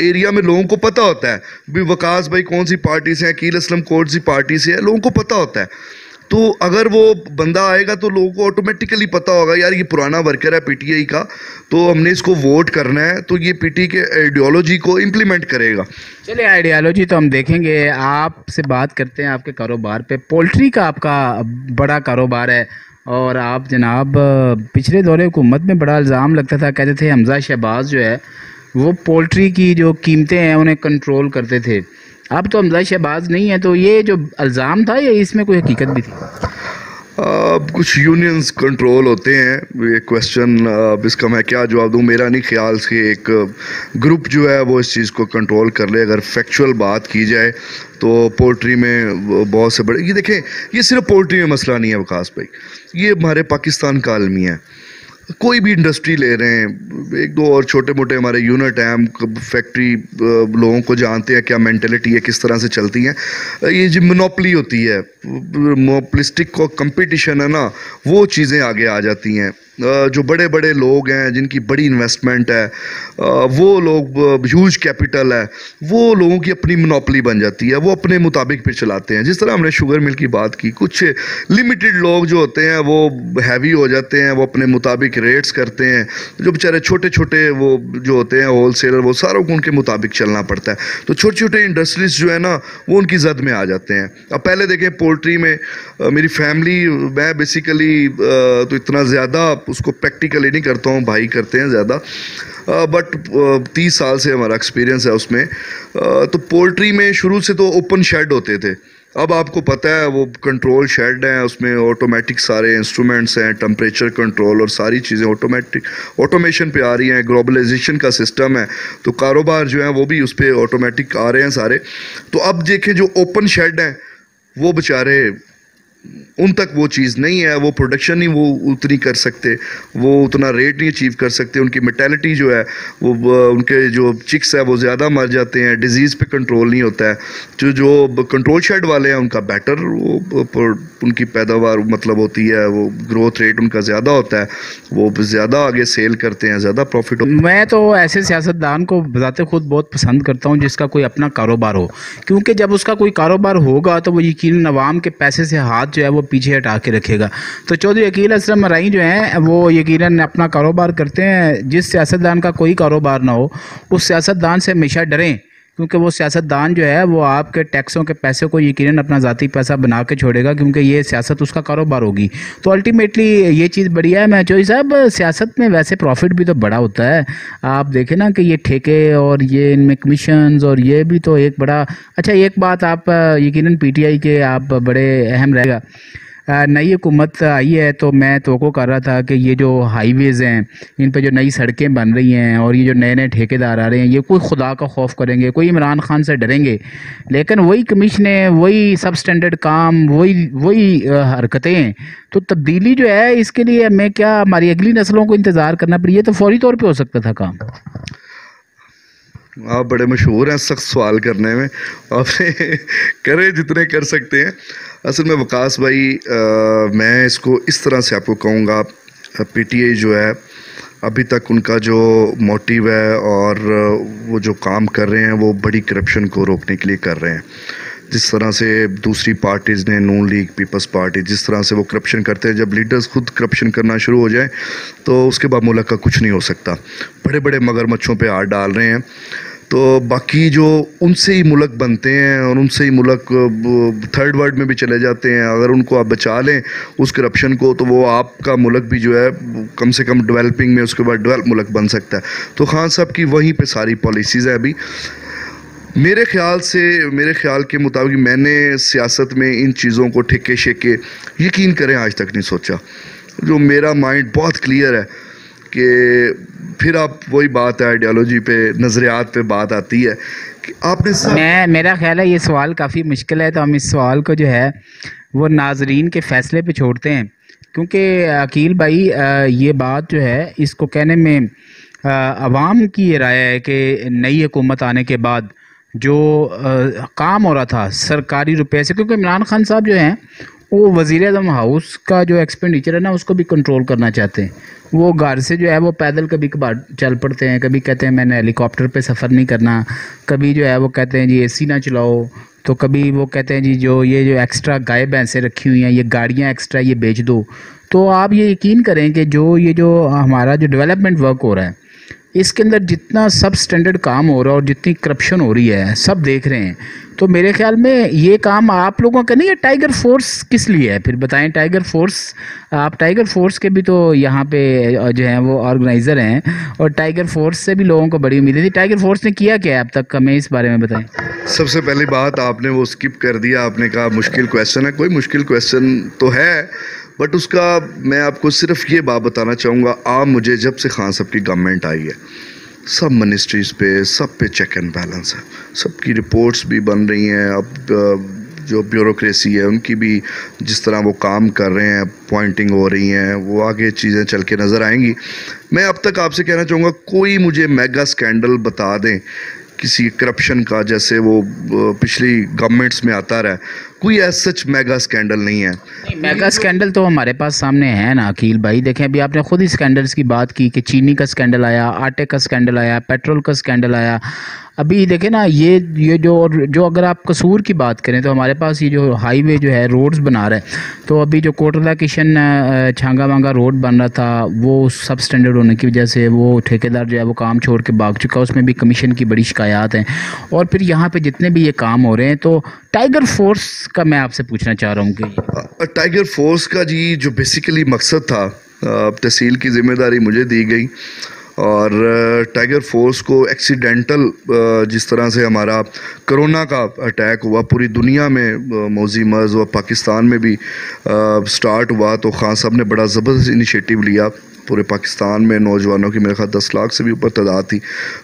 एरिया में लोगों को पता होता है भी वकास भाई कौन सी पार्टी से है, अकील असलम कौन सी पार्टी से है, लोगों को पता होता है। तो अगर वो बंदा आएगा तो लोगों को ऑटोमेटिकली पता होगा यार ये पुराना वर्कर है पीटीआई का, तो हमने इसको वोट करना है, तो ये पीटीआई के आइडियोलॉजी को इम्प्लीमेंट करेगा। चलिए, आइडियोलॉजी तो हम देखेंगे। आपसे बात करते हैं आपके कारोबार पे। पोल्ट्री का आपका बड़ा कारोबार है और आप जनाब पिछले दौरे हुकूमत में बड़ा इल्ज़ाम लगता था, कहते थे हमजा शहबाज जो है वो पोल्ट्री की जो कीमतें हैं उन्हें कंट्रोल करते थे। अब तो हमजा शहबाज नहीं है, तो ये जो इल्ज़ाम था ये इसमें कोई हकीकत भी थी? कुछ यूनियंस कंट्रोल होते हैं, ये क्वेश्चन इसका मैं क्या जवाब दूं। मेरा नहीं ख्याल से एक ग्रुप जो है वो इस चीज़ को कंट्रोल कर ले। अगर फैक्चुअल बात की जाए तो पोल्ट्री में बहुत से बड़े, ये देखें, ये सिर्फ पोल्ट्री में मसला नहीं है वकास भाई, ये हमारे पाकिस्तान का आलमी है। कोई भी इंडस्ट्री ले रहे हैं, एक दो और छोटे मोटे हमारे यूनिट हैं, हम फैक्ट्री लोगों को जानते हैं क्या मेंटलिटी है, किस तरह से चलती हैं। ये जो मोनोपोली होती है, मोनोपोलिस्टिक को कंपटीशन है ना, वो चीज़ें आगे आ जाती हैं। जो बड़े बड़े लोग हैं जिनकी बड़ी इन्वेस्टमेंट है, वो लोग ह्यूज कैपिटल है, वो लोगों की अपनी मोनोपोली बन जाती है, वो अपने मुताबिक फिर चलाते हैं। जिस तरह हमने शुगर मिल की बात की, कुछ लिमिटेड लोग जो होते हैं वो हैवी हो जाते हैं, वो अपने मुताबिक रेट्स करते हैं। जो बेचारे छोटे छोटे वो जो होते हैं होलसेलर, वो सारों को उनके मुताबिक चलना पड़ता है। तो छोटे छोटे इंडस्ट्रीज जो है ना वो उनकी जद में आ जाते हैं। अब पहले देखें पोल्ट्री में मेरी फैमिली, मैं बेसिकली तो इतना ज़्यादा उसको प्रैक्टिकली नहीं करता हूँ, भाई करते हैं ज़्यादा, बट 30 साल से हमारा एक्सपीरियंस है उसमें। तो पोल्ट्री में शुरू से तो ओपन शेड होते थे, अब आपको पता है वो कंट्रोल शेड हैं, उसमें ऑटोमेटिक सारे इंस्ट्रूमेंट्स हैं, टेम्परेचर कंट्रोल और सारी चीज़ें ऑटोमेटिक ऑटोमेशन पे आ रही हैं, ग्लोबलाइजेशन का सिस्टम है, तो कारोबार जो है वो भी उस पर ऑटोमेटिक आ रहे हैं सारे। तो अब देखें जो ओपन शेड हैं वो बेचारे, उन तक वो चीज़ नहीं है, वो प्रोडक्शन नहीं वो उतनी कर सकते, वो उतना रेट नहीं अचीव कर सकते, उनकी मेटालिटी जो है वो उनके जो चिक्स है वो ज़्यादा मर जाते हैं, डिजीज़ पे कंट्रोल नहीं होता है। जो कंट्रोल शेड वाले हैं उनका बेटर वो उनकी पैदावार मतलब होती है, वो ग्रोथ रेट उनका ज़्यादा होता है, वो ज़्यादा आगे सेल करते हैं, ज़्यादा प्रॉफिट होता है। मैं तो ऐसे सियासतदान को बताते खुद बहुत पसंद करता हूं जिसका कोई अपना कारोबार हो, क्योंकि जब उसका कोई कारोबार होगा तो वो यकीनन अवाम के पैसे से हाथ जो है वो पीछे हटा के रखेगा। तो चौधरी अकील असलम मराई जो हैं वो यकीनन अपना कारोबार करते हैं। जिस सियासतदान का कोई कारोबार ना हो उस सियासतदान से हमेशा डरें, क्योंकि वो सियासतदान जो है वो आपके टैक्सों के पैसे को यकीनन अपना ज़ाती पैसा बना के छोड़ेगा, क्योंकि ये सियासत उसका कारोबार होगी। तो अल्टीमेटली ये चीज़ बढ़िया है। मैं चौधरी साहब, सियासत में वैसे प्रॉफिट भी तो बड़ा होता है। आप देखें ना कि ये ठेके और ये इनमें कमीशंस और ये भी तो एक बड़ा अच्छा। एक बात आप यकीनन पीटीआई के आप बड़े अहम रहेगा, नई हुकूमत आई है तो मैं तवक्को कर रहा था कि ये जो हाईवेज़ हैं इन पे जो नई सड़कें बन रही हैं और ये जो नए नए ठेकेदार आ रहे हैं, ये कोई खुदा का खौफ करेंगे, कोई इमरान खान से डरेंगे, लेकिन वही कमीशनें, वही सब स्टैंडर्ड काम, वही हरकतें। तो तब्दीली जो है इसके लिए हमें क्या हमारी अगली नस्लों को इंतज़ार करना पड़ी? ये तो फौरी तौर पर हो सकता था काम। आप बड़े मशहूर हैं सख्त सवाल करने में, आपने करे जितने कर सकते हैं। असल में वकास भाई, मैं इसको इस तरह से आपको कहूँगा, पीटीआई जो है अभी तक उनका जो मोटिव है और वो जो काम कर रहे हैं वो बड़ी करप्शन को रोकने के लिए कर रहे हैं। जिस तरह से दूसरी पार्टीज़ ने, नून लीग, पीपल्स पार्टी, जिस तरह से वो करप्शन करते हैं, जब लीडर्स खुद करप्शन करना शुरू हो जाए तो उसके बाद मुल्क का कुछ नहीं हो सकता। बड़े बड़े मगरमच्छों पे हाथ डाल रहे हैं, तो बाकी जो उनसे ही मुल्क बनते हैं और उनसे ही मुल्क थर्ड वर्ल्ड में भी चले जाते हैं। अगर उनको आप बचा लें उस करप्शन को तो वो आपका मुल्क भी जो है कम से कम डेवलपिंग में उसके बाद डेवलप मुल्क बन सकता है। तो खान साहब की वहीं पे सारी पॉलिसीज़ है अभी। मेरे ख्याल के मुताबिक मैंने सियासत में इन चीज़ों को ठेके शेके यकीन करें आज तक नहीं सोचा। जो मेरा माइंड बहुत क्लियर है कि फिर आप वही बात है, आइडियोलॉजी पे, नज़रियात पे बात आती है कि आपने मेरा ख्याल है ये सवाल काफ़ी मुश्किल है, तो हम इस सवाल को जो है वो नाजरीन के फ़ैसले पे छोड़ते हैं, क्योंकि अकील भाई ये बात जो है इसको कहने में अवाम की ये राय है कि नई हुकूमत आने के बाद जो काम हो रहा था सरकारी रुपए से, क्योंकि इमरान खान साहब जो हैं वो वज़ीर-ए-आज़म हाउस का जो एक्सपेंडिचर है ना उसको भी कंट्रोल करना चाहते हैं। वो घर से जो है वो पैदल कभी कभार चल पड़ते हैं, कभी कहते हैं मैंने हेलीकॉप्टर पे सफ़र नहीं करना, कभी जो है वो कहते हैं जी एसी ना चलाओ, तो कभी वो कहते हैं जी जो एक्स्ट्रा गाय भैंसें रखी हुई हैं, ये गाड़ियाँ एक्स्ट्रा ये बेच दो। तो आप ये यकीन करें कि जो हमारा जो डेवलपमेंट वर्क हो रहा है इसके अंदर जितना सब स्टैंडर्ड काम हो रहा है और जितनी करप्शन हो रही है सब देख रहे हैं। तो मेरे ख्याल में ये काम आप लोगों का नहीं है। टाइगर फोर्स किस लिए है फिर बताएं? टाइगर फोर्स, आप टाइगर फोर्स के भी तो यहाँ पे जो है वो ऑर्गेनाइज़र हैं और टाइगर फोर्स से भी लोगों को बड़ी उम्मीदें थी। टाइगर फोर्स ने किया क्या है अब तक, हमें इस बारे में बताएं। सबसे पहली बात आपने वो स्किप कर दिया, आपने कहा मुश्किल क्वेश्चन है। कोई मुश्किल क्वेश्चन तो है, बट उसका मैं आपको सिर्फ ये बात बताना चाहूँगा, आप मुझे जब से खान साहब की गवर्नमेंट आई है सब मिनिस्ट्रीज़ पे सब पे चेक एंड बैलेंस है, सबकी रिपोर्ट्स भी बन रही हैं। अब जो ब्यूरोक्रेसी है उनकी भी जिस तरह वो काम कर रहे हैं, पॉइंटिंग हो रही हैं, वो आगे चीज़ें चल के नज़र आएंगी। मैं अब तक आपसे कहना चाहूँगा कोई मुझे मेगा स्कैंडल बता दें किसी करप्शन का, जैसे वो पिछली गवर्नमेंट्स में आता रहा, कोई ऐसा सच मेगा स्कैंडल नहीं है। मेगा स्कैंडल तो हमारे पास सामने है ना अकील भाई। देखें, अभी आपने खुद ही स्कैंडल्स की बात की कि चीनी का स्कैंडल आया, आटे का स्कैंडल आया, पेट्रोल का स्कैंडल आया। अभी देखें ना, ये जो अगर आप कसूर की बात करें तो हमारे पास ये जो हाईवे जो है, रोड्स बना रहा है, तो अभी जो कोटला किशन छांगा मांगा रोड बन रहा था, वो सब स्टैंडर्ड होने की वजह से वो ठेकेदार जो है वो काम छोड़ के भाग चुका। उसमें भी कमीशन की बड़ी शिकायत हैं। और फिर यहाँ पे जितने भी ये काम हो रहे हैं, तो टाइगर फोर्स का मैं आपसे पूछना चाह रहा हूँ कि टाइगर फोर्स का जी जो बेसिकली मकसद था, तहसील की जिम्मेदारी मुझे दी गई और टाइगर फोर्स को एक्सीडेंटल, जिस तरह से हमारा कोरोना का अटैक हुआ पूरी दुनिया में, मौजी मर्ज और पाकिस्तान में भी स्टार्ट हुआ, तो खान साहब ने बड़ा ज़बरदस्त इनिशिएटिव लिया। पूरे पाकिस्तान में नौजवानों की मेरे ख्याल 10 लाख से भी ऊपर तादाद थी,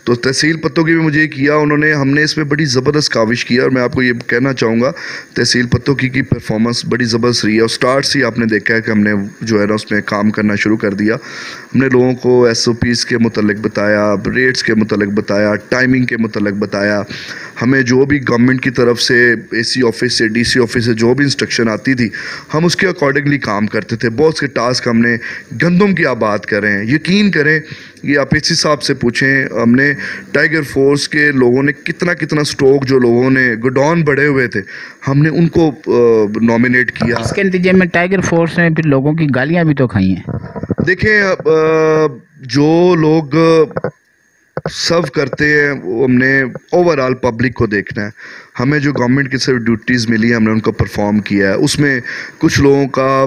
तो तहसील पत्तों की भी मुझे किया उन्होंने, हमने इसमें बड़ी ज़बरदस्त काविश किया। और मैं आपको ये कहना चाहूँगा, तहसील पत्तों की परफॉर्मेंस बड़ी ज़बरदस्त रही है और स्टार्ट से ही आपने देखा है कि हमने जो है ना उसमें काम करना शुरू कर दिया। हमने लोगों को SOPs के मुतल्लिक बताया, रेट्स के मुतल्लिक बताया, टाइमिंग के मुतल्लिक बताया। हमें जो भी गवर्नमेंट की तरफ से AC ऑफिस से, DC ऑफिस से जो भी इंस्ट्रक्शन आती थी, हम उसके अकॉर्डिंगली काम करते थे। बहुत से टास्क हमने, गंदम की आप बात करें, यकीन करें, ये आप AC साहब से पूछें, हमने टाइगर फोर्स के लोगों ने कितना स्टॉक, जो लोगों ने गोडाउन बढ़े हुए थे, हमने उनको नॉमिनेट किया। इसके नतीजे में टाइगर फोर्स ने फिर लोगों की गालियां भी तो खाई हैं। देखें, जो लोग सर्व करते हैं वो हमने ओवरऑल पब्लिक को देखना है। हमें जो गवर्नमेंट की सिर्फ ड्यूटीज़ मिली है, हमने उनको परफॉर्म किया है। उसमें कुछ लोगों का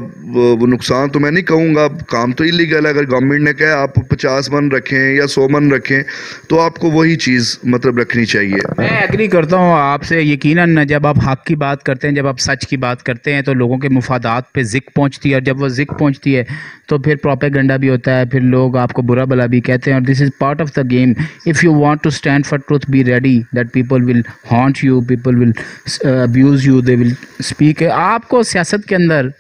वो नुकसान तो मैं नहीं कहूँगा, काम तो इलीगल है। अगर गवर्नमेंट ने कहा आप 50 मन रखें या 100 मन रखें, तो आपको वही चीज़ मतलब रखनी चाहिए। मैं एग्री करता हूँ आपसे। यकीनन जब आप हक की बात करते हैं, जब आप सच की बात करते हैं, तो लोगों के मुफादात पे ज़िक पहुँचती है, और जब वो ज़िक पहुँचती है तो फिर प्रोपेगेंडा भी होता है, फिर लोग आपको बुरा भला भी कहते हैं। और this is part of the game. If you want to stand for truth, be ready that people will haunt you, people will abuse you, they will speak. आपको सियासत के अंदर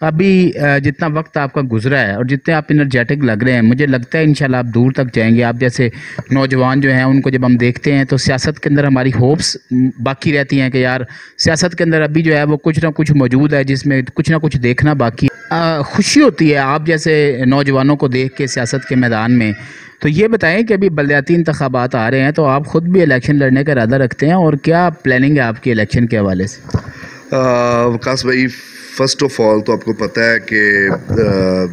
अभी जितना वक्त आपका गुजरा है और जितने आप एनर्जेटिक लग रहे हैं, मुझे लगता है इंशाल्लाह आप दूर तक जाएंगे। आप जैसे नौजवान जो हैं, उनको जब हम देखते हैं तो सियासत के अंदर हमारी होप्स बाकी रहती हैं कि यार सियासत के अंदर अभी जो है वो कुछ ना कुछ मौजूद है, जिसमें कुछ ना कुछ देखना बाकी है। खुशी होती है आप जैसे नौजवानों को देख के सियासत के मैदान में। तो ये बताएं कि अभी बलदियाती इंतखाबात आ रहे हैं, तो आप ख़ुद भी इलेक्शन लड़ने का इरादा रखते हैं, और क्या प्लानिंग है आपकी इलेक्शन के हवाले से? वकास भाई, फ़र्स्ट ऑफ ऑल तो आपको पता है कि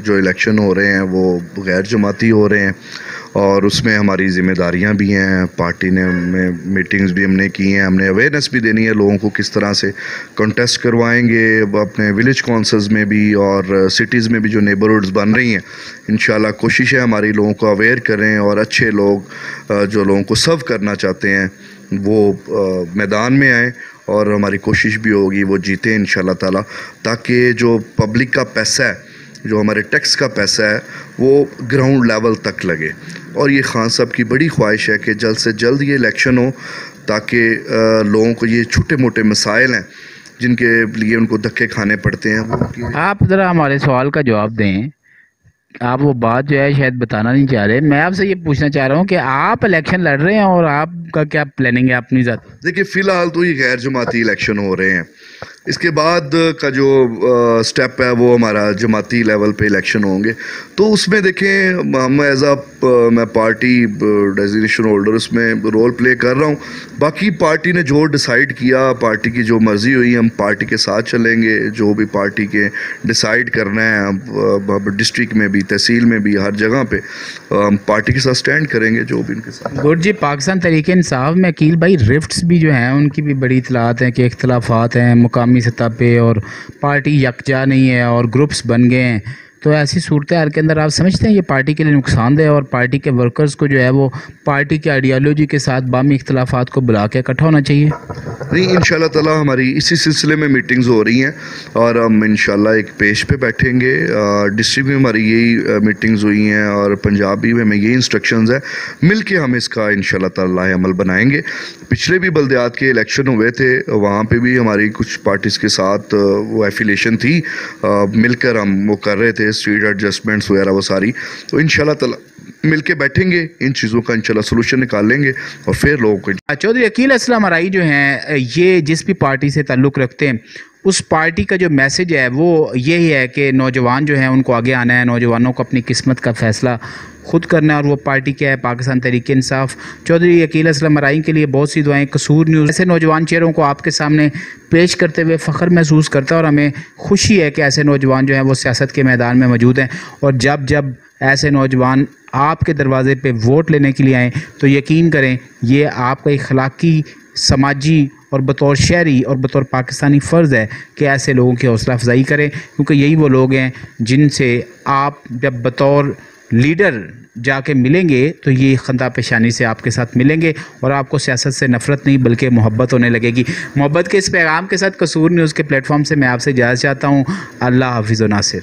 जो इलेक्शन हो रहे हैं वो गैर जमाती हो रहे हैं, और उसमें हमारी ज़िम्मेदारियां भी हैं। पार्टी ने में मीटिंग्स भी हमने की हैं, हमने अवेयरनेस भी देनी है लोगों को, किस तरह से कंटेस्ट करवाएंगे अपने विलेज काउंसिल्स में भी और सिटीज़ में भी जो नेबरहुड्स बन रही हैं। इंशाल्लाह कोशिश है हमारी लोगों को अवेयर करें, और अच्छे लोग जो लोगों को सर्व करना चाहते हैं वो मैदान में आएँ, और हमारी कोशिश भी होगी वो जीते इंशाल्लाह ताला, ताकि जो पब्लिक का पैसा है, जो हमारे टैक्स का पैसा है, वो ग्राउंड लेवल तक लगे। और ये खान साहब की बड़ी ख्वाहिश है कि जल्द से जल्द ये इलेक्शन हो, ताकि लोगों को ये छोटे मोटे मसाइल हैं जिनके लिए उनको धक्के खाने पड़ते हैं। आप ज़रा हमारे सवाल का जवाब दें। आप वो बात जो है शायद बताना नहीं चाह रहे। मैं आपसे ये पूछना चाह रहा हूँ कि आप इलेक्शन लड़ रहे हैं, और आपका क्या प्लानिंग है अपनी ज़ाती? देखिए, फ़िलहाल तो ये गैर जमाती इलेक्शन हो रहे हैं। इसके बाद का जो स्टेप है वो हमारा जमाती लेवल पे इलेक्शन होंगे। तो उसमें देखें, हम एज मैं पार्टी डेजिग्नेशन होल्डर उसमें रोल प्ले कर रहा हूँ। बाकी पार्टी ने जो डिसाइड किया, पार्टी की जो मर्ज़ी हुई, हम पार्टी के साथ चलेंगे। जो भी पार्टी के डिसाइड करना है, डिस्ट्रिक्ट में भी, तहसील में भी, हर जगह पे हम पार्टी के साथ स्टैंड करेंगे, जो भी उनके साथ। गुड जी, पाकिस्तान तहरीक इंसाफ में अकील भाई रिफ्ट्स भी जो हैं उनकी भी बड़ी इतलात हैं कि इख्तलाफात हैं मुकामी सतह पे, और पार्टी यकजा नहीं है और ग्रुप्स बन गए हैं। तो ऐसी सूरत हाल के अंदर आप समझते हैं ये पार्टी के लिए नुकसानदेह, और पार्टी के वर्कर्स को जो है वो पार्टी की आइडियालॉजी के साथ बामी इख्तलाफात को बुला के इकट्ठा होना चाहिए? नहीं, इंशाल्लाह ताला हमारी इसी सिलसिले में मीटिंग्स हो रही हैं, और हम इंशाल्लाह एक पेज पे बैठेंगे। डिस्ट्रिक्ट में हमारी यही मीटिंग्स हुई हैं, और पंजाबी में हमें यही इंस्ट्रक्शंस है। मिल के हम इसका इंशाल्लाह ताला अमल बनाएंगे। पिछले भी बल्दियात के इलेक्शन हुए थे, वहाँ पे भी हमारी कुछ पार्टीज़ के साथ वो एफिलेशन थी, मिलकर हम वो कर रहे थे, स्ट्रीट एडजस्टमेंट्स वगैरह वो सारी। तो इंशाल्लाह ताला मिल के बैठेंगे, इन चीज़ों का इंशाल्लाह सोल्यूशन निकाल लेंगे और फिर लोगों को। चौधरी अकील असलम मराई जो हैं ये जिस भी पार्टी से ताल्लुक़ रखते हैं उस पार्टी का जो मैसेज है वो यही है कि नौजवान जो हैं उनको आगे आना है, नौजवानों को अपनी किस्मत का फ़ैसला खुद करना है। और वो पार्टी क्या है? पाकिस्तान तहरीक इंसाफ। चौधरी अकील असलम मराई के लिए बहुत सी दुआएं। कसूर न्यूज़ ऐसे नौजवान चेहरों को आपके सामने पेश करते हुए फ़ख्र महसूस करता है और हमें खुशी है कि ऐसे नौजवान जो हैं वो सियासत के मैदान में मौजूद हैं। और जब जब ऐसे नौजवान आपके दरवाज़े पे वोट लेने के लिए आएँ तो यकीन करें ये आपका अखलाकी, समाजी और बतौर शहरी और बतौर पाकिस्तानी फ़र्ज़ है कि ऐसे लोगों की हौसला अफजाई करें, क्योंकि यही वो लोग हैं जिनसे आप जब बतौर लीडर जाके मिलेंगे तो ये खंदा पेशानी से आपके साथ मिलेंगे और आपको सियासत से नफ़रत नहीं बल्कि मोहब्बत होने लगेगी। मोहब्बत के इस पैगाम के साथ कसूर न्यूज़ के प्लेटफॉर्म से मैं आपसे इजाज़त चाहता हूँ। अल्लाह हाफिज़ व नासिर।